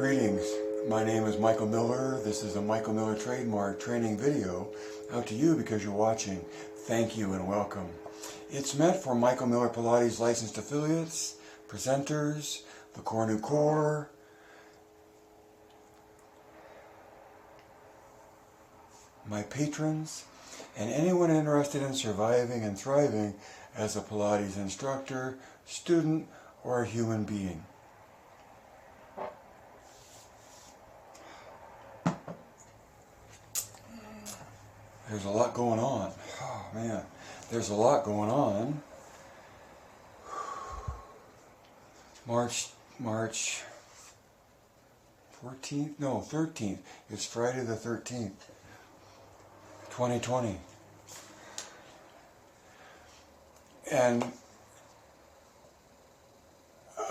Greetings, my name is Michael Miller. This is a Michael Miller trademark training video out to you because you're watching. Thank you and welcome. It's meant for Michael Miller Pilates licensed affiliates, presenters, the Core New Core, my patrons, and anyone interested in surviving and thriving as a Pilates instructor, student, or human being. There's a lot going on. Oh man, there's a lot going on. March 14th? No, 13th. It's Friday the 13th, 2020. And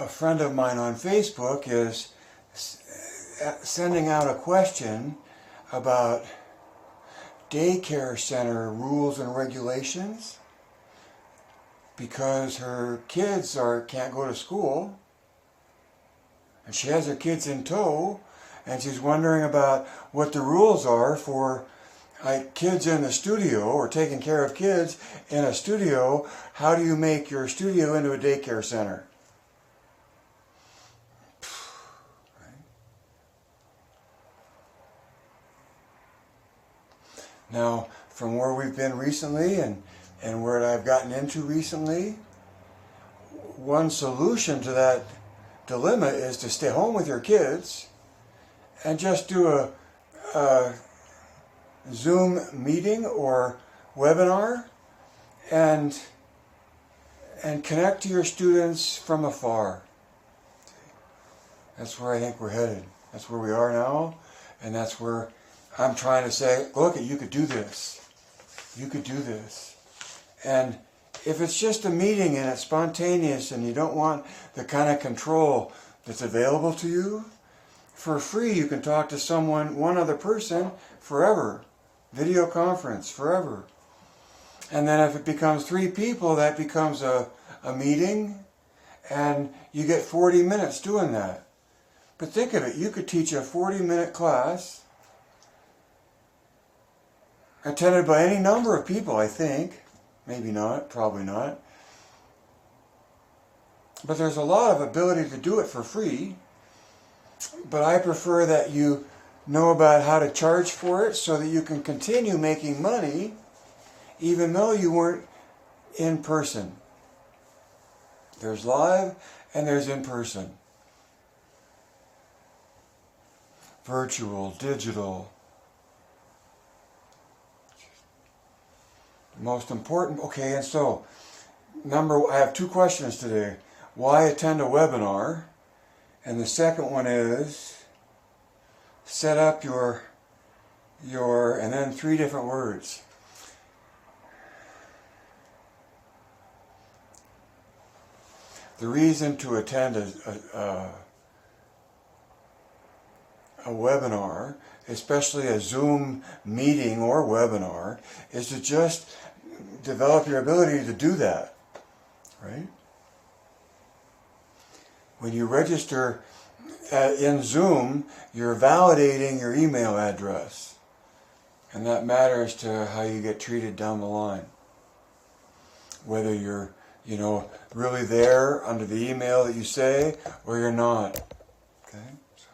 a friend of mine on Facebook is sending out a question about daycare center rules and regulations because her kids can't go to school and she has her kids in tow, and she's wondering about what the rules are for kids in the studio or taking care of kids in a studio. How do you make your studio into a daycare center? Now, from where we've been recently and where I've gotten into recently, one solution to that dilemma is to stay home with your kids and just do a Zoom meeting or webinar and connect to your students from afar. That's where I think we're headed. That's where we are now, and that's where I'm trying to say, look, you could do this. You could do this. And if it's just a meeting and it's spontaneous and you don't want the kind of control that's available to you, for free you can talk to someone, one other person, forever. Video conference, forever. And then if it becomes 3 people, that becomes a meeting, and you get 40 minutes doing that. But think of it, you could teach a 40-minute class attended by any number of people, I think. Maybe not, probably not. But there's a lot of ability to do it for free. But I prefer that you know about how to charge for it so that you can continue making money even though you weren't in person. There's live and there's in person. Virtual, digital. Most important, okay, and so, I have 2 questions today. Why attend a webinar? And the second one is, set up your, and then 3 different words. The reason to attend a webinar, especially a Zoom meeting or webinar, is to just develop your ability to do that, right? When you register in Zoom, you're validating your email address, and that matters to how you get treated down the line. Whether you're, really there under the email that you say, or you're not. Okay? So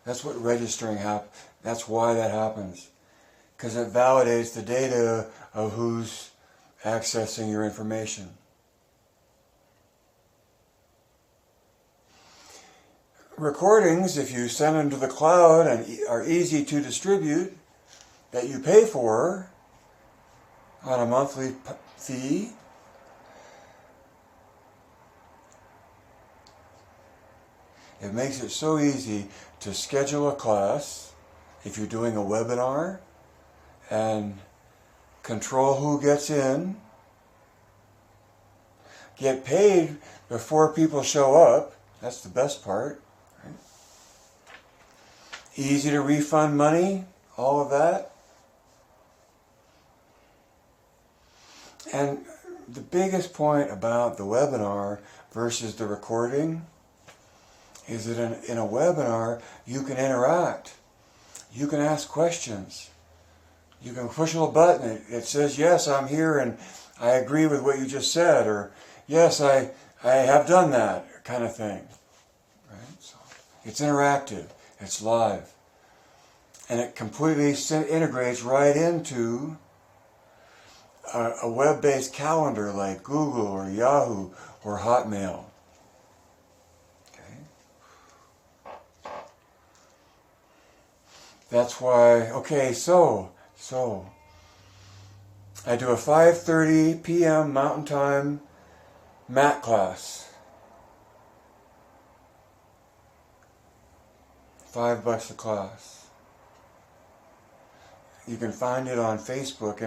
that's what registering happens. That's why that happens. Because it validates the data of who's accessing your information. Recordings, if you send them to the cloud and are easy to distribute, that you pay for on a monthly fee, it makes it so easy to schedule a class if you're doing a webinar and control who gets in, get paid before people show up. That's the best part. Right? Easy to refund money, all of that. And the biggest point about the webinar versus the recording is that in a webinar, you can interact. You can ask questions. You can push a little button. It says, yes, I'm here and I agree with what you just said, or yes, I have done that, kind of thing. Right? So it's interactive. It's live. And it completely integrates right into a web-based calendar like Google or Yahoo or Hotmail. Okay. That's why, okay, so I do a 5:30 p.m. Mountain Time mat class. $5 a class. You can find it on Facebook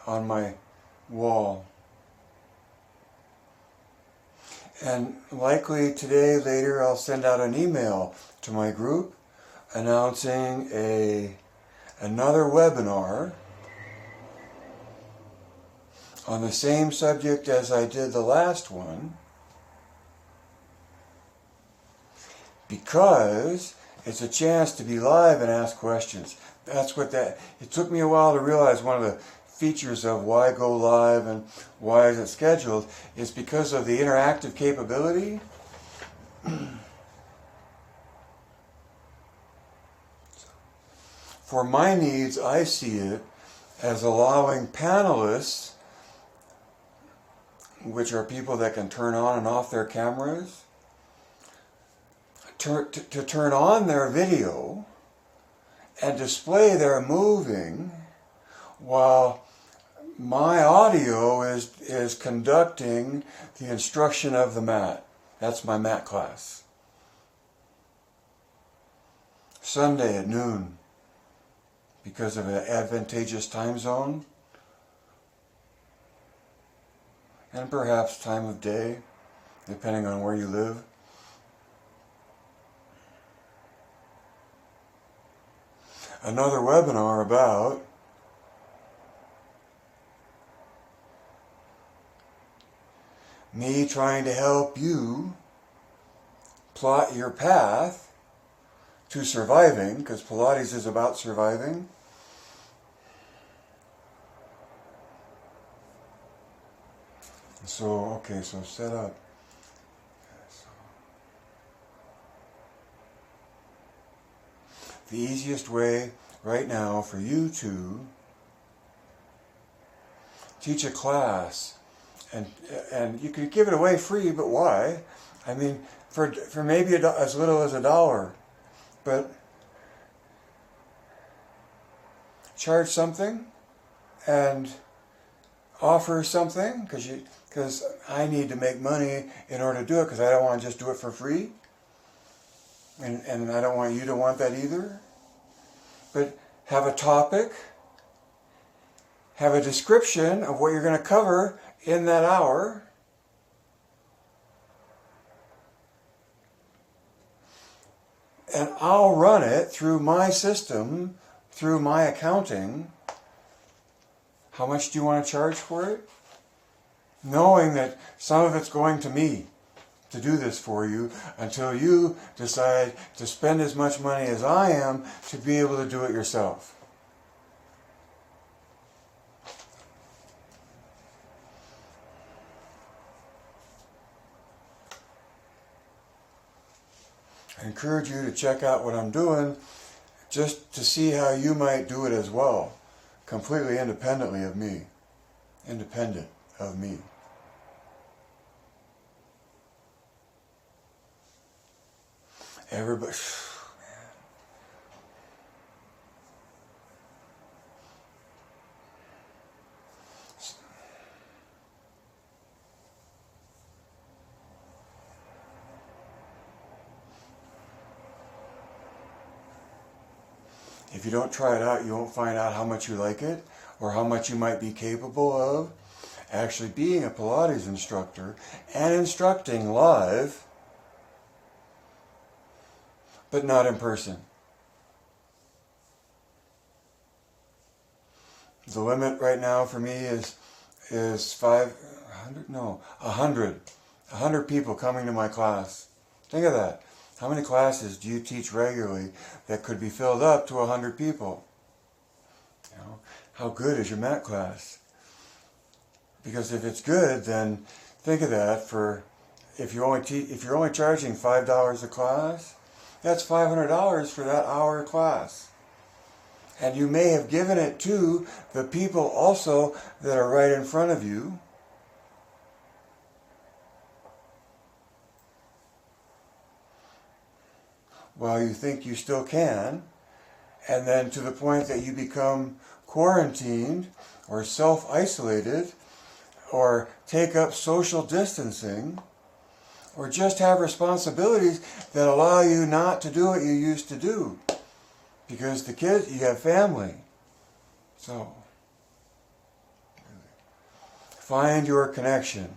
on my wall. And likely today, later, I'll send out an email to my group announcing another webinar on the same subject as I did the last one, because it's a chance to be live and ask questions. It took me a while to realize one of the features of why go live and why is it scheduled is because of the interactive capability. For my needs, I see it as allowing panelists, which are people that can turn on and off their cameras, to turn on their video and display their moving while my audio is conducting the instruction of the mat. That's my mat class. Sunday at noon, because of an advantageous time zone, and perhaps time of day, depending on where you live. Another webinar about me trying to help you plot your path to surviving, because Pilates is about surviving. So set up. The easiest way right now for you to teach a class, and you could give it away free, but why? I mean, for maybe as little as $1, but charge something and offer something, because I need to make money in order to do it, because I don't want to just do it for free. And I don't want you to want that either. But have a topic, have a description of what you're going to cover in that hour, and I'll run it through my system, through my accounting. How much do you want to charge for it? Knowing that some of it's going to me to do this for you until you decide to spend as much money as I am to be able to do it yourself. I encourage you to check out what I'm doing just to see how you might do it as well, completely independently of me. Independent of me. Everybody, man. If you don't try it out, you won't find out how much you like it or how much you might be capable of actually being a Pilates instructor and instructing live, but not in person. The limit right now for me is 100 people coming to my class. Think of that. How many classes do you teach regularly that could be filled up to 100 people? You know, how good is your mat class? Because if it's good, then think of that for if you're only charging $5 a class, that's $500 for that hour class. And you may have given it to the people also that are right in front of you. While you think you still can, and then to the point that you become quarantined or self-isolated or take up social distancing or just have responsibilities that allow you not to do what you used to do. Because the kids, you have family. So, find your connection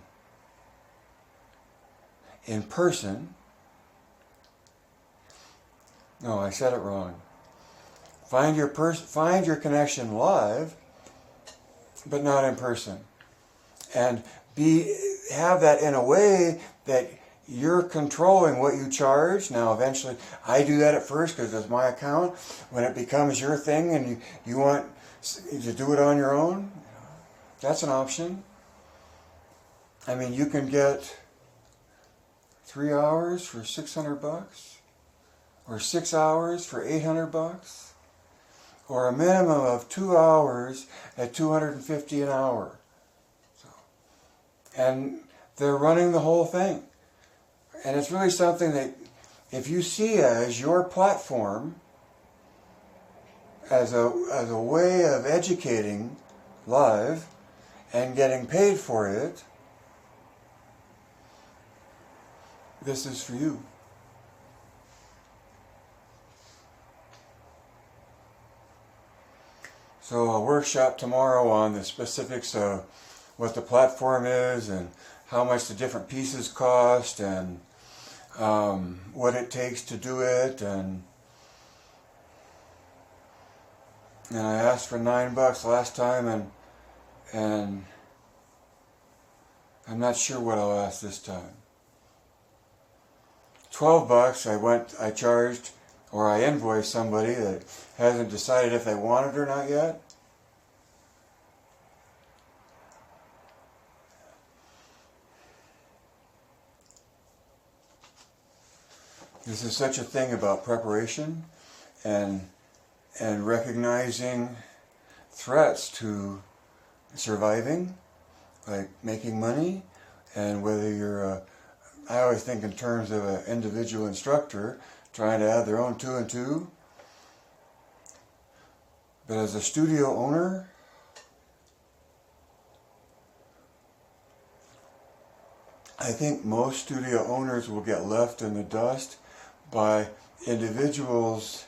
in person. No, I said it wrong. Find your connection live, but not in person. And have that in a way that you're controlling what you charge. Now, eventually, I do that at first because it's my account. When it becomes your thing and you want to do it on your own, that's an option. I mean, you can get 3 hours for $600, or 6 hours for $800, or a minimum of 2 hours at $250 an hour. So, and they're running the whole thing. And it's really something that if you see as your platform, as a way of educating live and getting paid for it, this is for you. So a workshop tomorrow on the specifics of what the platform is and how much the different pieces cost and what it takes to do it, and I asked for $9 last time, and I'm not sure what I'll ask this time. $12 I charged, or I invoiced somebody that hasn't decided if they want it or not yet. This is such a thing about preparation and recognizing threats to surviving, like making money, and whether you're I always think in terms of an individual instructor trying to add their own 2 and 2. But as a studio owner, I think most studio owners will get left in the dust by individuals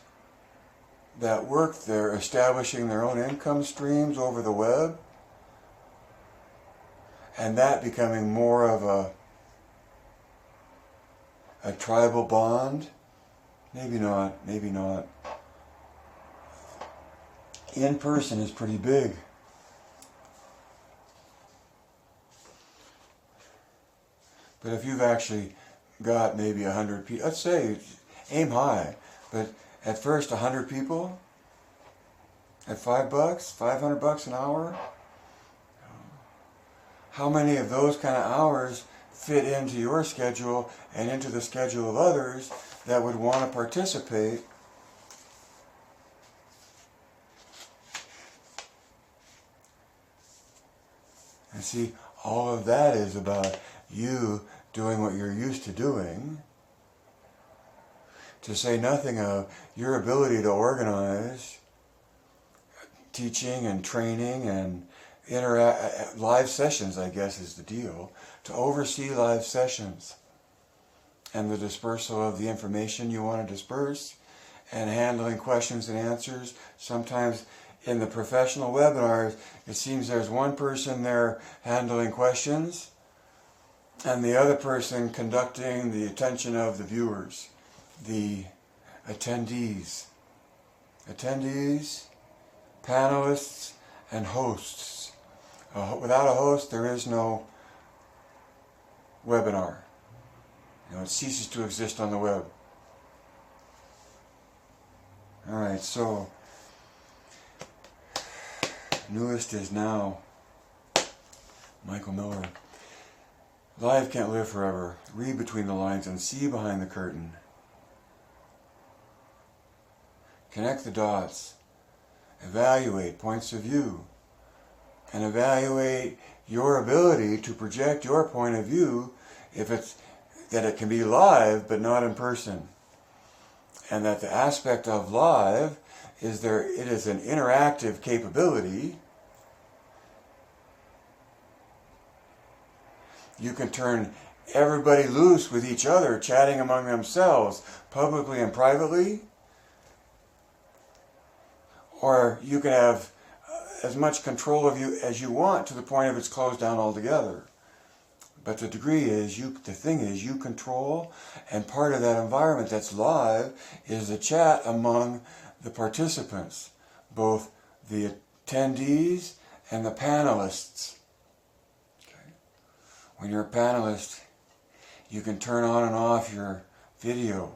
that work there establishing their own income streams over the web, and that becoming more of a tribal bond. Maybe not. In person is pretty big. But if you've actually got maybe 100 people, let's say, aim high, but at first 100 people, at $5, $500 an hour, how many of those kind of hours fit into your schedule and into the schedule of others that would want to participate? And see, all of that is about you doing what you're used to doing, to say nothing of your ability to organize teaching and training and live sessions, I guess is the deal, to oversee live sessions and the dispersal of the information you want to disperse and handling questions and answers. Sometimes in the professional webinars, it seems there's one person there handling questions and the other person conducting the attention of the viewers, the attendees, panelists, and hosts. Without a host, there is no webinar. It ceases to exist on the web. Alright, so newest is now Michael Miller. Life can't live forever. Read between the lines and see behind the curtain. Connect the dots. Evaluate points of view. And evaluate your ability to project your point of view if it's that it can be live but not in person. And that the aspect of live is it is an interactive capability. You can turn everybody loose with each other, chatting among themselves, publicly and privately. Or you can have as much control of you as you want to the point of it's closed down altogether. But the degree is, the thing is, you control, and part of that environment that's live is the chat among the participants, both the attendees and the panelists. Okay. When you're a panelist, you can turn on and off your video.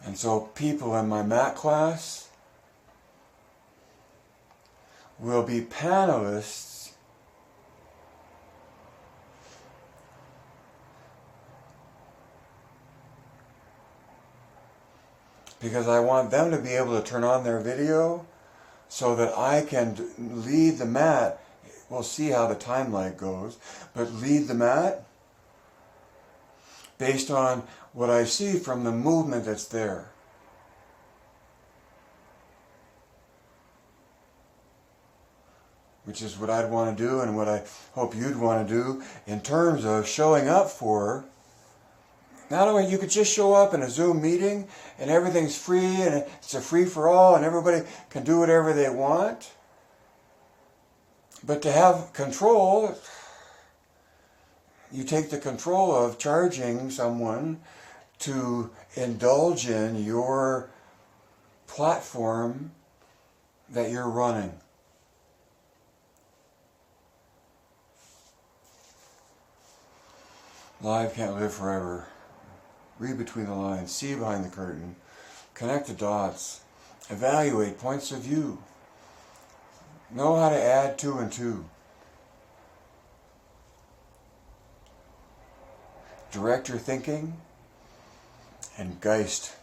And so people in my MAT class will be panelists because I want them to be able to turn on their video so that I can lead the mat. We'll see how the time lag goes, but lead the mat based on what I see from the movement that's there. Which is what I'd want to do and what I hope you'd want to do in terms of showing up for. Not only you could just show up in a Zoom meeting and everything's free and it's a free-for-all and everybody can do whatever they want. But to have control, you take the control of charging someone to indulge in your platform that you're running. Life can't live forever. Read between the lines, see behind the curtain, connect the dots, evaluate points of view, know how to add two and two, direct your thinking, and Geist.